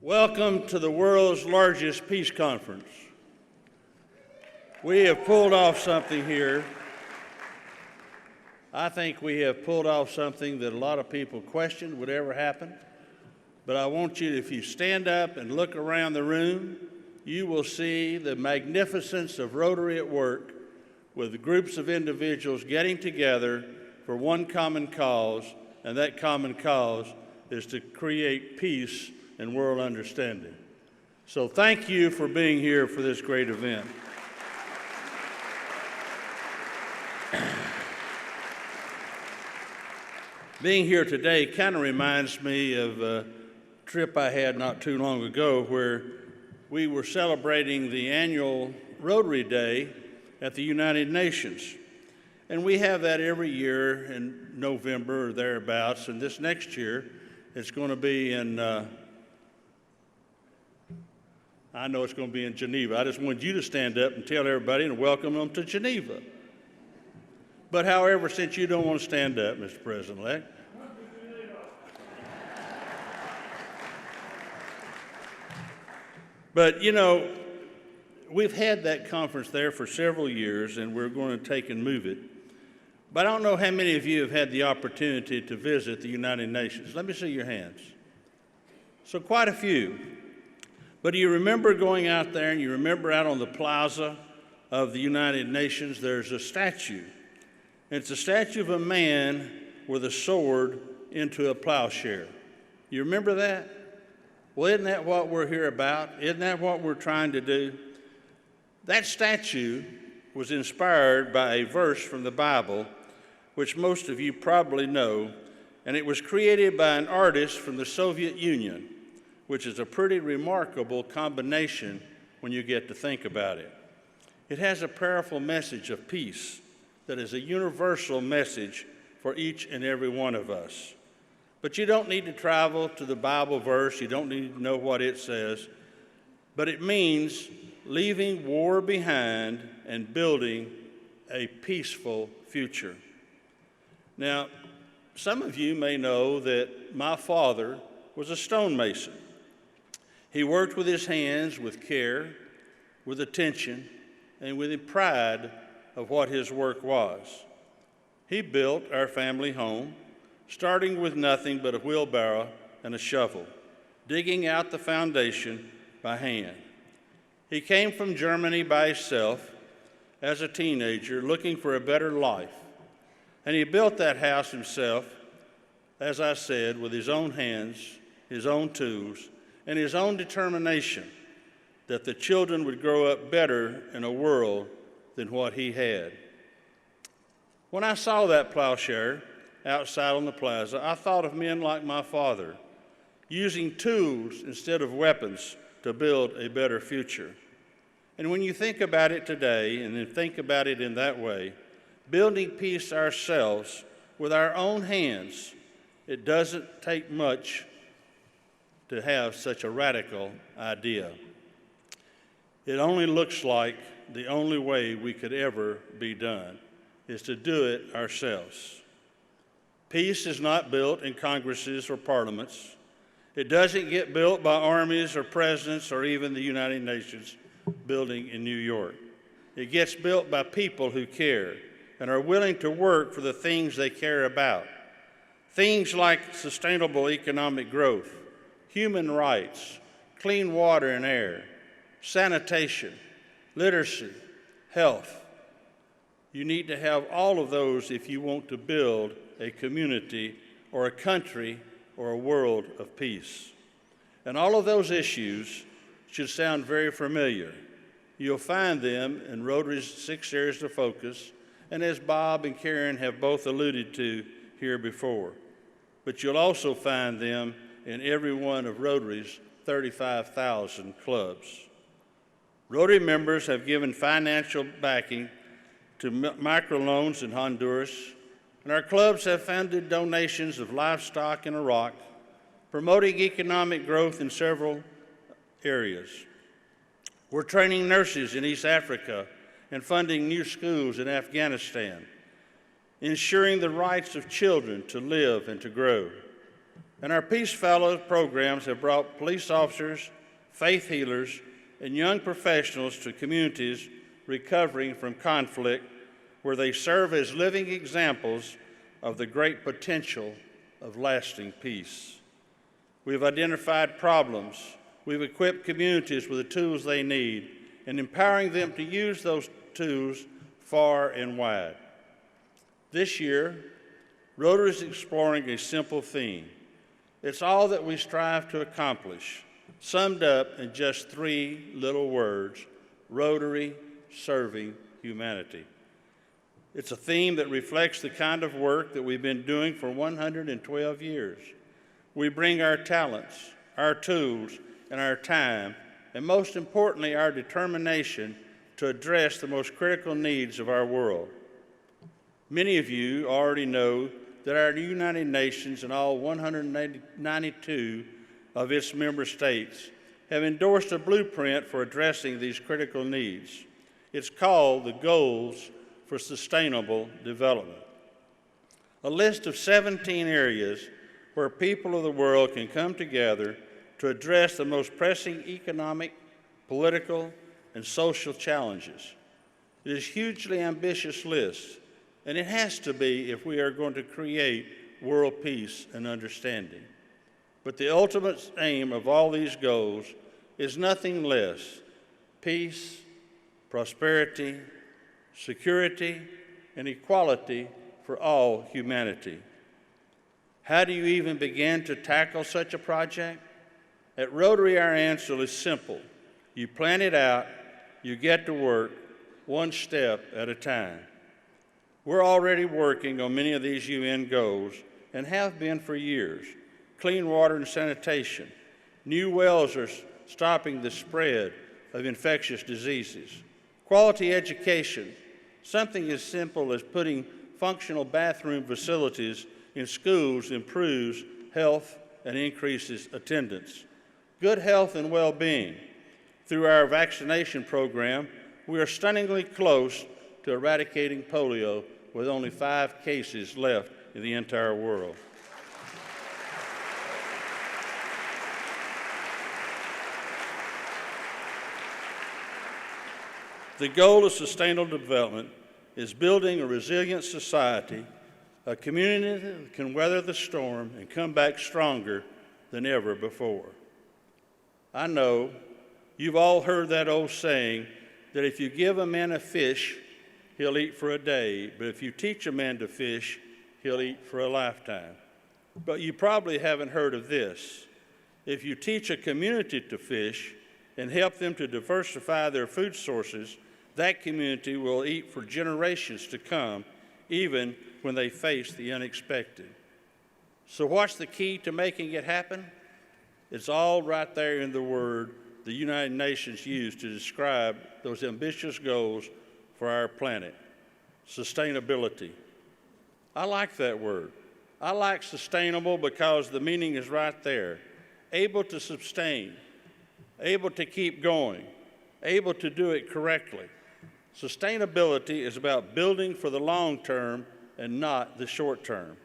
Welcome to the world's largest peace conference. We have pulled off something here. I think we have pulled off something that a lot of people questioned would ever happen. But I want you, if you stand up and look around the room, you will see the magnificence of Rotary at work with groups of individuals getting together for one common cause, and that common cause is to create peace and world understanding. So thank you for being here for this great event. Being here today kind of reminds me of a trip I had not too long ago where we were celebrating the annual Rotary Day at the United Nations. And we have that every year in November or thereabouts, and this next year it's going to be in I know it's going to be in Geneva. I just wanted you to stand up and tell everybody and welcome them to Geneva. But however, since you don't want to stand up, Mr. President-elect, but you know, we've had that conference there for several years and we're going to take and move it. But I don't know how many of you have had the opportunity to visit the United Nations. Let me see your hands. So quite a few. But do you remember going out there and you remember out on the plaza of the United Nations, there's a statue. It's a statue of a man with a sword into a plowshare. You remember that? Well, isn't that what we're here about? Isn't that what we're trying to do? That statue was inspired by a verse from the Bible, which most of you probably know, and it was created by an artist from the Soviet Union, which is a pretty remarkable combination when you get to think about it. It has a powerful message of peace that is a universal message for each and every one of us. But you don't need to travel to the Bible verse, you don't need to know what it says, but it means leaving war behind and building a peaceful future. Now, some of you may know that my father was a stonemason. He worked with his hands with care, with attention, and with the pride of what his work was. He built our family home, starting with nothing but a wheelbarrow and a shovel, digging out the foundation by hand. He came from Germany by himself as a teenager, looking for a better life. And he built that house himself, as I said, with his own hands, his own tools, and his own determination that the children would grow up better in a world than what he had. When I saw that plowshare outside on the plaza, I thought of men like my father, using tools instead of weapons to build a better future. And when you think about it today, and then think about it in that way, building peace ourselves with our own hands, it doesn't take much to have such a radical idea. It only looks like the only way we could ever be done is to do it ourselves. Peace is not built in congresses or parliaments. It doesn't get built by armies or presidents or even the United Nations building in New York. It gets built by people who care and are willing to work for the things they care about. Things like sustainable economic growth, human rights, clean water and air, sanitation, literacy, health. You need to have all of those if you want to build a community or a country or a world of peace. And all of those issues should sound very familiar. You'll find them in Rotary's 6 areas of focus, and as Bob and Karen have both alluded to here before. But you'll also find them in every one of Rotary's 35,000 clubs. Rotary members have given financial backing to microloans in Honduras, and our clubs have funded donations of livestock in Iraq, promoting economic growth in several areas. We're training nurses in East Africa and funding new schools in Afghanistan, ensuring the rights of children to live and to grow. And our Peace Fellows programs have brought police officers, faith healers, and young professionals to communities recovering from conflict, where they serve as living examples of the great potential of lasting peace. We've identified problems. We've equipped communities with the tools they need and empowering them to use those tools far and wide. This year, Rotary is exploring a simple theme. It's all that we strive to accomplish, summed up in just 3 little words: Rotary serving humanity. It's a theme that reflects the kind of work that we've been doing for 112 years. We bring our talents, our tools, and our time, and most importantly, our determination to address the most critical needs of our world. Many of you already know that our United Nations and all 192 of its member states have endorsed a blueprint for addressing these critical needs. It's called the Goals for Sustainable Development, a list of 17 areas where people of the world can come together to address the most pressing economic, political, and social challenges. It is a hugely ambitious list, and it has to be if we are going to create world peace and understanding. But the ultimate aim of all these goals is nothing less: peace, prosperity, security, and equality for all humanity. How do you even begin to tackle such a project? At Rotary, our answer is simple. You plan it out, you get to work, one step at a time. We're already working on many of these UN goals and have been for years. Clean water and sanitation. New wells are stopping the spread of infectious diseases. Quality education. Something as simple as putting functional bathroom facilities in schools improves health and increases attendance. Good health and well-being. Through our vaccination program, we are stunningly close to eradicating polio, with only 5 cases left in the entire world. The goal of sustainable development is building a resilient society, a community that can weather the storm and come back stronger than ever before. I know you've all heard that old saying that if you give a man a fish, he'll eat for a day, but if you teach a man to fish, he'll eat for a lifetime. But you probably haven't heard of this. If you teach a community to fish and help them to diversify their food sources, that community will eat for generations to come, even when they face the unexpected. So what's the key to making it happen? It's all right there in the word the United Nations used to describe those ambitious goals for our planet: sustainability. I like that word. I like sustainable because the meaning is right there. Able to sustain, able to keep going, able to do it correctly. Sustainability is about building for the long term and not the short term.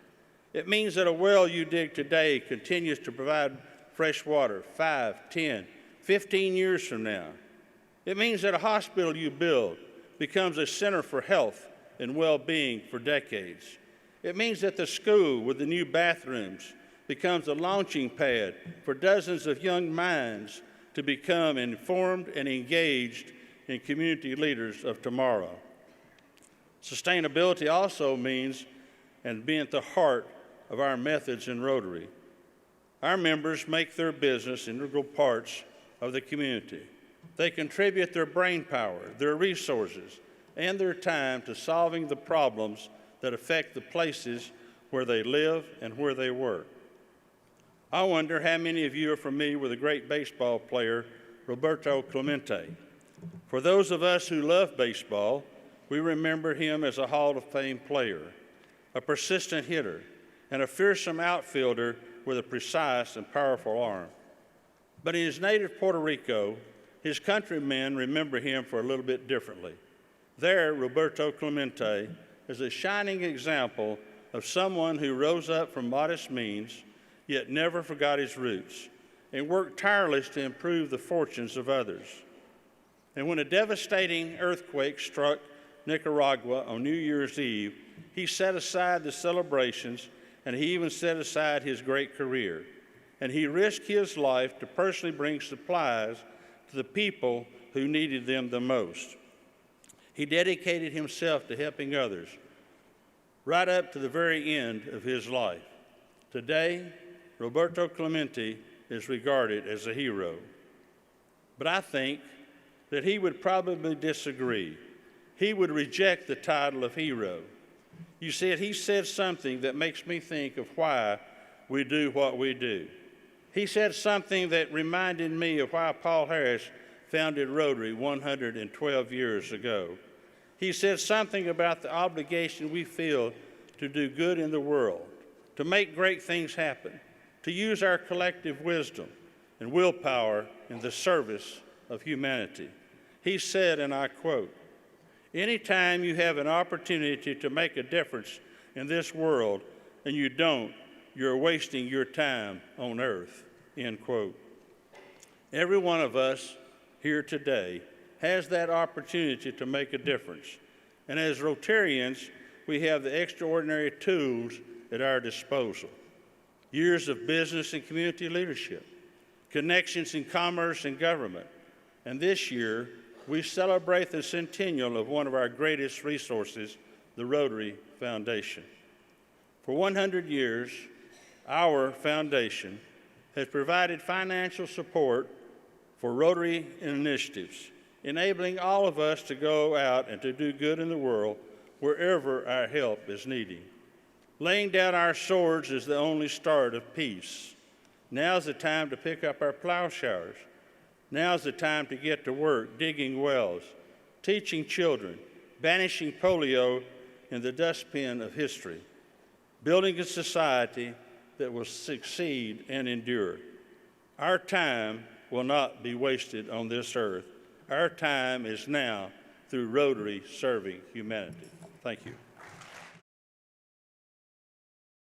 It means that a well you dig today continues to provide fresh water 5, 10, 15 years from now. It means that a hospital you build becomes a center for health and well-being for decades. It means that the school with the new bathrooms becomes a launching pad for dozens of young minds to become informed and engaged in community leaders of tomorrow. Sustainability also means and being at the heart of our methods in Rotary. Our members make their business integral parts of the community. They contribute their brain power, their resources, and their time to solving the problems that affect the places where they live and where they work. I wonder how many of you are familiar with the great baseball player, Roberto Clemente. For those of us who love baseball, we remember him as a Hall of Fame player, a persistent hitter, and a fearsome outfielder with a precise and powerful arm. But in his native Puerto Rico, his countrymen remember him for a little bit differently. There, Roberto Clemente is a shining example of someone who rose up from modest means, yet never forgot his roots, and worked tirelessly to improve the fortunes of others. And when a devastating earthquake struck Nicaragua on New Year's Eve, he set aside the celebrations, and he even set aside his great career. And he risked his life to personally bring supplies to the people who needed them the most. He dedicated himself to helping others right up to the very end of his life. Today, Roberto Clemente is regarded as a hero. But I think that he would probably disagree. He would reject the title of hero. You see, he said something that makes me think of why we do what we do. He said something that reminded me of why Paul Harris founded Rotary 112 years ago. He said something about the obligation we feel to do good in the world, to make great things happen, to use our collective wisdom and willpower in the service of humanity. He said, and I quote, "Anytime you have an opportunity to make a difference in this world and you don't, you're wasting your time on earth," end quote. Every one of us here today has that opportunity to make a difference. And as Rotarians, we have the extraordinary tools at our disposal. Years of business and community leadership, connections in commerce and government, and this year, we celebrate the centennial of one of our greatest resources, the Rotary Foundation. For 100 years, our foundation has provided financial support for Rotary initiatives, enabling all of us to go out and to do good in the world wherever our help is needed. Laying down our swords is the only start of peace. Now's the time to pick up our plowshares. Now's the time to get to work digging wells, teaching children, banishing polio in the dustbin of history, building a society that will succeed and endure. Our time will not be wasted on this earth. Our time is now through Rotary serving humanity. Thank you.